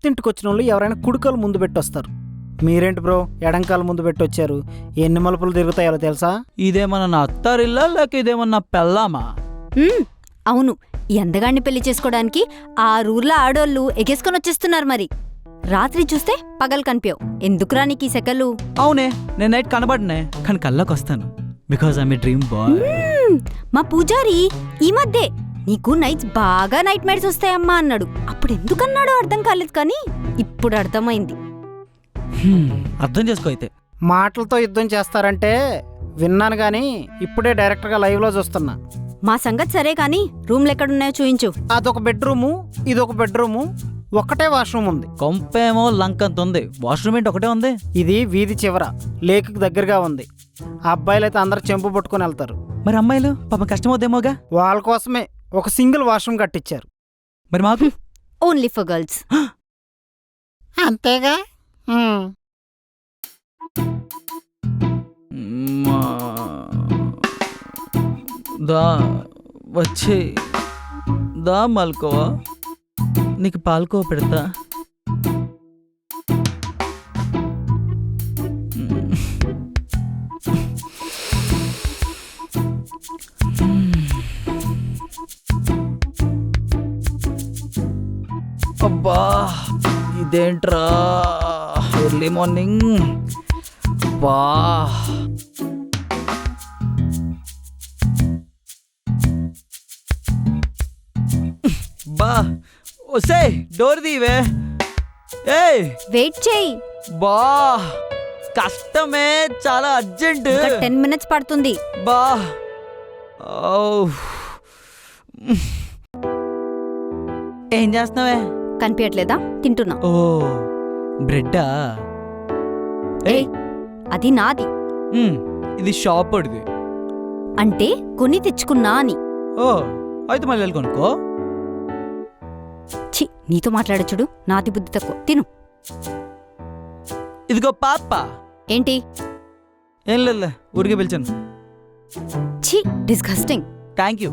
కొత్త ఇంటికి వచ్చిన వాళ్ళు ఎవరైనా కుడికాలు ముందు పెట్టొస్తారు. మీరేంటి బ్రో ఎడంకాలు ముందు పెట్టొచ్చారు? ఎన్ని మలుపులు తిరుగుతాయో తెలుసా? ఇదేమన్నా నా అత్తారిల్లా లేక ఇదేమన్నా పెళ్ళామా? అవును, ఈ అందగాన్ని పెళ్లి చేసుకోవడానికి ఆ ఊర్లో ఆడోళ్ళు ఎగేసుకొని వచ్చేస్తున్నారు. మరి రాత్రి చూస్తే పగలు కనిపించవు. ఎందుకురా నీకు ఈ సెకలు? అవునే, నేను నైట్ కనబడనే కానీ కళ్ళకి వస్తాను. Because I'm a dream boy. మా పూజారి ఈ మధ్య నీకు నైట్స్ బాగా నైట్ మైట్స్ వస్తాయమ్మా అన్నాడు. అప్పుడు ఎందుకన్నాడో అర్థం కాలేదు, కానీ ఇప్పుడు అర్థమైంది. అర్థం చేసుకో అయితే. మాటలతో యుద్ధం చేస్తారంటే విన్నాను గానీ ఇప్పుడే డైరెక్ట్గా లైవ్లో చూస్తున్నా. మా సంగతి సరే కానీ రూమ్లు ఎక్కడున్నాయో చూయించు. అదొక బెడ్రూము, ఇదొక బెడ్రూము, ఒకటే వాష్రూమ్ ఉంది. కొంపేమో లంకంత ఉంది, వాష్రూమ్ ఏంటి ఒకటే ఉంది? ఇది వీధి చివర లేక్కి దగ్గరగా ఉంది. ఆ అబ్బాయిలు అయితే అందరు చెంపు పట్టుకుని వెళ్తారు. మరి అమ్మాయిలు పాపం కష్టమవుదేమోగా. వాళ్ళ కోసమే ఒక సింగిల్ వాష్రూమ్ కట్టించారు. మరి మాకు ఓన్లీ ఫర్ గర్ల్స్. అంతేగా. దా వచ్చే దా మాల్కోవా, నీకు పాల్కోవ పెడతా. అబ్బా ఇదేంట్రా ఎర్లీ మార్నింగ్. బా బా ఒసే డోర్ దీవే. ఏయ్ వెయిట్ చేయి. బా కష్టమే, చాలా అర్జెంట్. 10 minutes పడుతుంది. బా ఏం చేస్తున్నావే? కనిపించట్లేదా? తింటున్నా. ఓ బ్రెడ్డా? ఏయ్ అది నాది. ఇది షాప్ పడిది అంటే కొని తెచ్చుకున్నా అని. ఓ అయితే మళ్ళీ వెళ్ళి కొనుక్కో. ఛీ, నీతో మాట్లాడచ్చుడు నాది బుద్ధి తక్కువ. తిను. ఇదిగో పాప. ఏంటి? ఏం లేదు, ఊరికే పిలిచాను. ఛీ, disgusting. Thank you.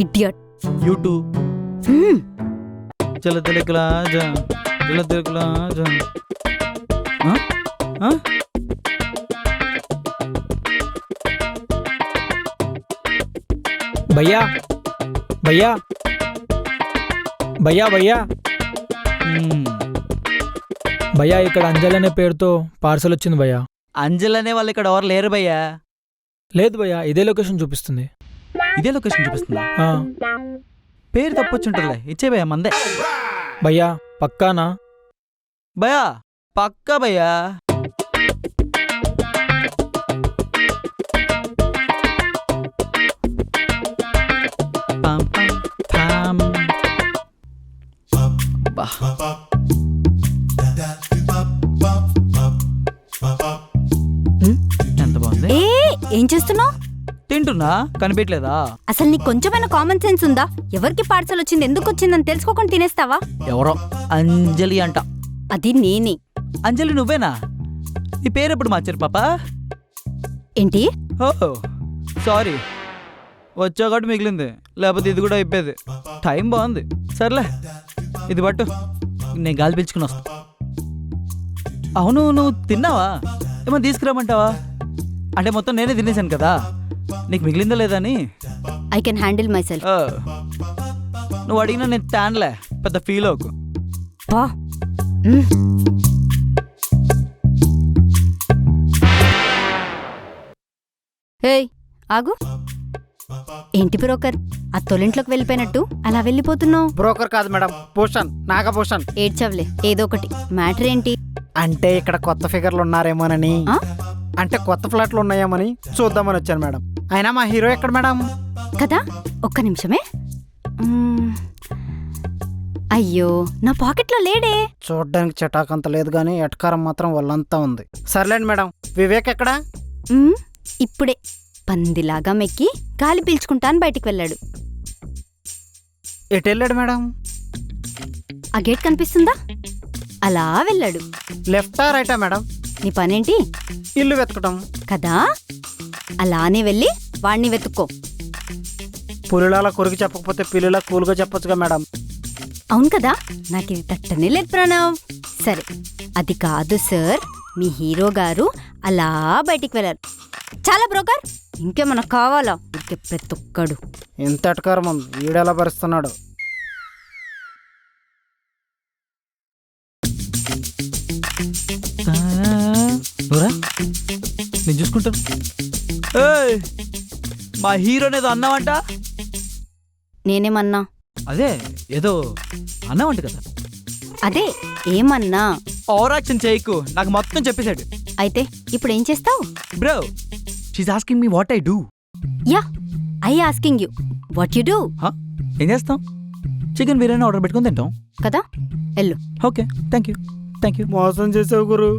Idiot. You two. చల తెలుగులా జా, చల తెలుగులా జా. భయ్యా భయ్యా భయ్యా భయ్యా భయ్యా, ఇక్కడ అంజలి అనే పేరుతో పార్సల్ వచ్చింది భయ్యా. అంజల్ అనే వాళ్ళు ఇక్కడ ఎవరు లేరు భయ్యా. లేదు భయ్యా, ఇదే లొకేషన్ చూపిస్తుంది. ఇదే లొకేషన్ చూపిస్తుందా? ఆ, పేరు తప్పొచ్చుంటుందిలే, ఇచ్చే భయ్యా మందే. భయ్యా పక్కానా? భయ్యా పక్కా భయ్యా. బా ఎంత బాగుంది. ఏం చేస్తున్నావు? తింటున్నా, కనిపించలేదా? అసలు నీకు కొంచెమైనా కామన్ సెన్స్ ఉందా? ఎవరికి పార్సల్ వచ్చింది, ఎందుకు వచ్చిందని తెలుసుకోకుండా తినేస్తావా? ఎవరో అంజలి అంట. అది నేనే. అంజలి నువ్వేనా? నీ పేరు ఎప్పుడు మార్చారు పాపా? ఏంటి? ఓ సారీ, వచ్చాకట్టు మిగిలింది, లేకపోతే ఇది కూడా అయిపోయేది. టైం బాగుంది. సర్లే ఇది పట్టు, నేను గాలి పీల్చుకుని వస్తా. అవును, నువ్వు తిన్నావా? ఏమన్నా తీసుకురామంటావా? అంటే మొత్తం నేనే తినేసాను కదా, నీకు మిగిలిందా లేదా అని. I can handle my self. నువ్వు అడిగినా నేను తాన్లే, పెద్ద ఫీల్ అవ్వకు. బా ఏయ్ ఆగు. ఏంటి బ్రోకర్, ఆ తొలింట్లోకి వెళ్ళిపోయినట్టు అలా వెళ్ళిపోతున్నావు? బ్రోకర్ కాదు మేడం, భూషణ్, నాగభూషణ్. ఏడ్చవలే, ఏదో ఒకటి. మ్యాటర్ ఏంటి? అంటే ఇక్కడ కొత్త ఫిగర్లు ఉన్నారేమోనని, ఆ? అంటే కొత్త ఫ్లాట్లు ఉన్నాయేమని చూద్దామని వచ్చాను మేడం. అయినా మా హీరో ఎక్కడ మేడం? కదా, ఒక్క నిమిషమే. అయ్యో, నా పాకెట్లో లేడే. చూడ్డానికి చటాకంత లేదు గానీ ఎటకారం మాత్రం వాళ్ళంతా ఉంది. సర్లేండి మేడం, వివేక్ ఎక్కడా? ఇప్పుడే పందిలాగా మెక్కి గాలి పీల్చుకుంటాను బయటికి వెళ్ళాడు. ఎటు వెళ్ళాడు మేడం? ఆ గేట్ కనిపిస్తుందా? అలా వెళ్ళాడు. లెఫ్టా రైటా మేడం? నీ పనేంటి? ఇల్లు వెతకటం కదా, అలానే వెళ్ళి వాణ్ణి వెతుక్కో. పులిలాలా కొరికి చెప్పకపోతే పిల్లిలా కూల్గా చెప్పొచ్చుగా మేడం. అవును కదా, నాకు ఇది తట్టనే లేదు ప్రణవ్. సరే, అది కాదు సార్, మీ హీరో గారు అలా బయటికి వెళ్ళారు. చాలా బ్రోకర్, ఇంకేమన్నా కావాలా? ఇంకే ప్రతి ఒక్కడు ఎంత అటకారం ఈడెలా భరిస్తున్నాడు. నువ్వురా, నేను చూసుకుంటాను. ఏయ్, మా హీరోనేదో అన్నావంట. నేనేమన్నా? అదే ఏదో అన్నావంట కదా. అదే ఏమన్నా? ఓవర్ యాక్షన్ చేయకు, నాకు మొత్తం చెప్పేశాడు. అయితే ఇప్పుడు ఏం చేస్తావు? Bro, she's asking me what I do. Yeah, I asking you what you do. ఏం చేస్తాం? చికెన్ బిర్యానీ ఆర్డర్ పెట్టుకుని తింటాం కదా, ఎల్లు. Okay, thank you. మోసం చేసావు గురు.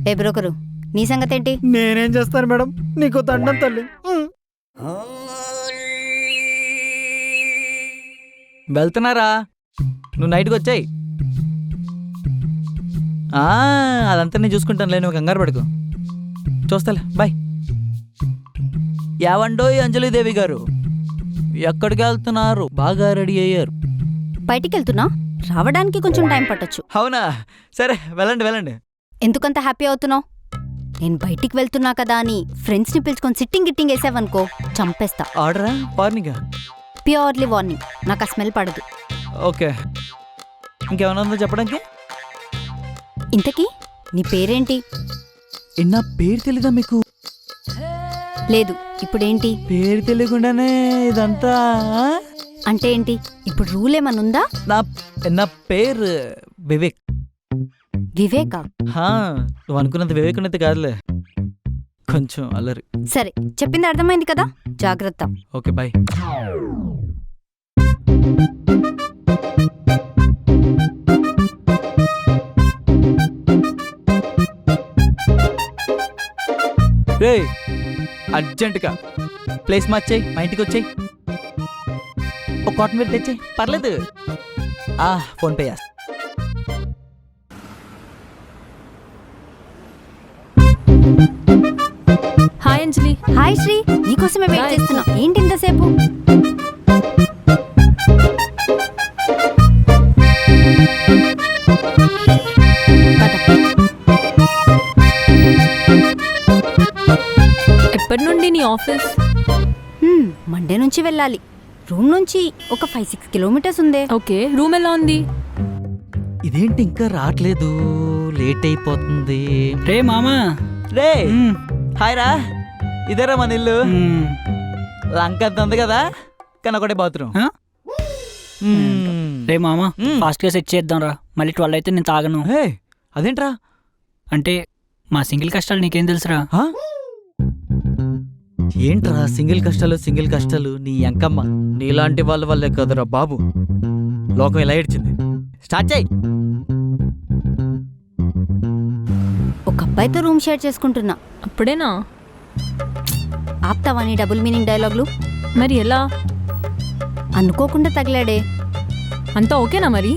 ఏ బ్రోకరు, నీ సంగతి ఏంటి? నేనేం చేస్తాను మేడం, నీకు దండం తల్లి. వెళ్తున్నారా? నువ్వు నైట్కి వచ్చాయి. అదంతా నేను చూసుకుంటానులే, నువ్వు కంగారు పడుకో. చూస్తాలే, బాయ్. యావండోయ్ అంజలిదేవి గారు, ఎక్కడికి వెళ్తున్నారు? బాగా రెడీ అయ్యారు. బయటికి వెళ్తున్నా, రావడానికి కొంచెం టైం పట్టొచ్చు. అవునా? సరే, వెళ్ళండి. ఎందుకంత హ్యాపీ అవుతున్నావు? నేను బయటికి వెళ్తున్నా కదా అని ఫ్రెండ్స్ని పిలుచుకొని సిట్టింగ్ గిట్టింగ్ వేసావనుకో, చంపేస్తా. ఆర్డరా? వార్నింగా? ప్యూర్లీ వార్నింగ్, నాకు ఆ స్మెల్ పడదు. ఓకే, ఇంకేమైనా ఉందో చెప్పడానికి? ఇంతకీ నీ పేరేంటి? నా పేరు తెలీదా మీకు? లేదు, ఇప్పుడేంటి? పేరు తెలియకుండానే ఇదంతా? అంటే ఏంటి ఇప్పుడు? రూల్ ఏమనుందా? నా పేరు వివేక్. వివేకా? నువ్వు అనుకున్నంత వివేకున్నది కాదులే, కొంచెం అల్లరి. సరే, చెప్పింది అర్థమైంది కదా, జాగ్రత్త. Okay, bye. రే, అర్జెంటుగా ప్లేస్ మార్చేయి, మా ఇంటికి వచ్చేయి. ఒక కాటన్ వేర్ తెచ్చేయి, పర్లేదు. ఫోన్పే చేస్తా. హాయ్ అంజలి. హాయ్ శ్రీ, నీకోసమే వెయిట్ చేస్తున్నా. ఏంటి ఇంతసేపు? ఎప్పటి నుండి నీ ఆఫీస్? మండే నుంచి వెళ్ళాలి. రూమ్ నుంచి ఒక 5-6 కిలోమీటర్స్ ఉందే. ఓకే, రూమ్ ఎలా ఉంది? ఇదేంటి ఇంకా రావట్లేదు, లేట్ అయిపోతుంది. రే మామా. రే, హాయ్ రా. ఇదేరా మన ఇల్లు. లంక అంత ఉంది కదా, కానీ ఒకటే బాత్రూమ్. రే మామా, ఫాస్ట్ గా సెట్ చేద్దాం రా. మళ్ళీ 12 అయితే నేను తాగను. అదేంట్రా? అంటే మా సింగిల్ కష్టాలు నీకేం తెలుసురా? ఏంట్రా సింగిల్ కష్టాలు? నీ ఎంకమ్మ, నీలాంటి వాళ్ళ వల్లే కదరా బాబు లోకం ఇలా ఏడ్చింది. స్టార్ట్ చేయి. ఒక అబ్బాయితో రూమ్ షేర్ చేసుకుంటున్నా. అప్పుడేనా? ఆప్తావా నీ డబుల్ మీనింగ్ డైలాగులు? మరి ఎలా? అనుకోకుండా తగిలాడే. అంతా ఓకేనా మరి?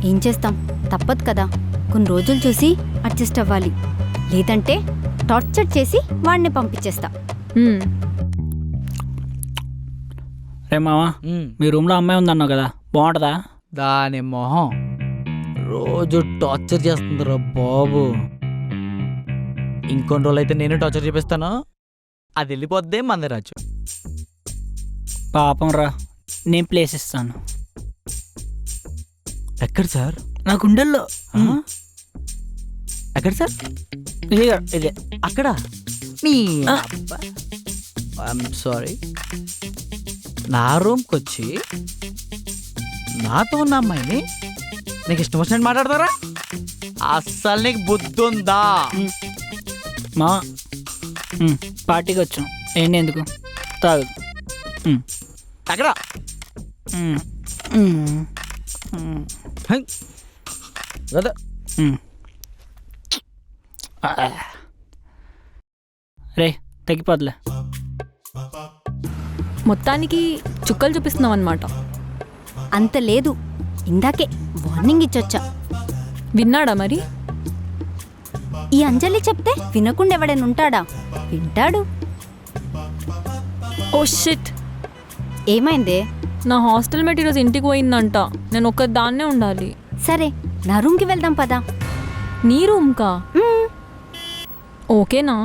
ఏం చేస్తాం, తప్పదు కదా. కొన్ని రోజులు చూసి అడ్జస్ట్ అవ్వాలి, లేదంటే టార్చర్ చేసి వాడిని పంపించేస్తా. రే మామా, మీ రూమ్ లో అమ్మాయి ఉందన్నావు కదా, బాగుంటదా? దాని మొహం రోజు టార్చర్ చేస్తుందిరా బాబు. ఇంకొన్ని రోజులు అయితే నేను టార్చర్ చేపిస్తాను, అది వెళ్ళిపోద్దే మందరాజు. పాపం రా, నేను ప్లేస్ ఇస్తాను. ఎక్కడ సార్? నా గుండెల్లో. ఎక్కడ సార్? ఇదే అక్కడ. ఐఎమ్ సారీ, నా రూమ్కి వచ్చి నాతో ఉన్న అమ్మాయిని నీకు ఇష్టం వచ్చినట్టు మాట్లాడతారా? అస్సలు నీకు బుద్ధి ఉందా? మా పార్టీకి వచ్చాం, ఏంటి ఎందుకు తాగు. అక్కడ రే, తగ్గిపోద్దులే. మొత్తానికి చుక్కలు చూపిస్తున్నావు అనమాట. అంత లేదు, ఇందాకే వార్నింగ్ ఇచ్చొచ్చా. విన్నాడా మరి? ఈ అంజలి చెప్తే వినకుండా ఎవడైనా ఉంటాడా? వింటాడు. Oh shit. ఏమైందే? నా హాస్టల్ మేట్ ఈరోజు ఇంటికి పోయిందంట. నేను ఒక్కదాన్నే ఉండాలి. సరే నా రూమ్కి వెళ్దాం పదా. నీ రూమ్కా? ఓకేనా?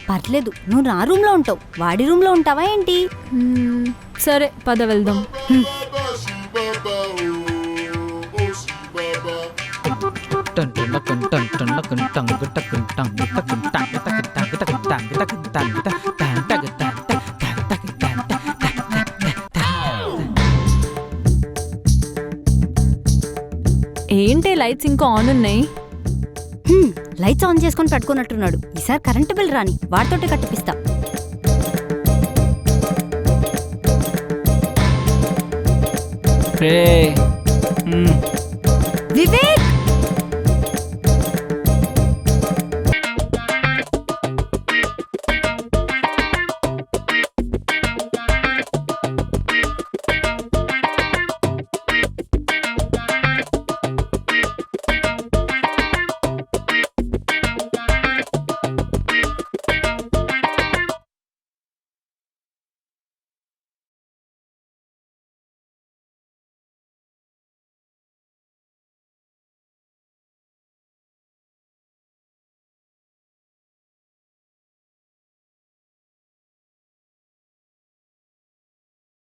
పర్లేదు, నువ్వు నా రూమ్లో ఉంటావు, వాడి రూమ్లో ఉంటావా ఏంటి? సరే పద వెళ్దాం. ఏంటి లైట్స్ ఇంకా ఆన్ ఉన్నాయి? లైట్స్ ఆన్ చేసుకొని పెట్టుకున్నట్టున్నాడు. ఈసారి కరెంటు బిల్ రాని వాడితోటే కట్టిపిస్తా. రే వివేక్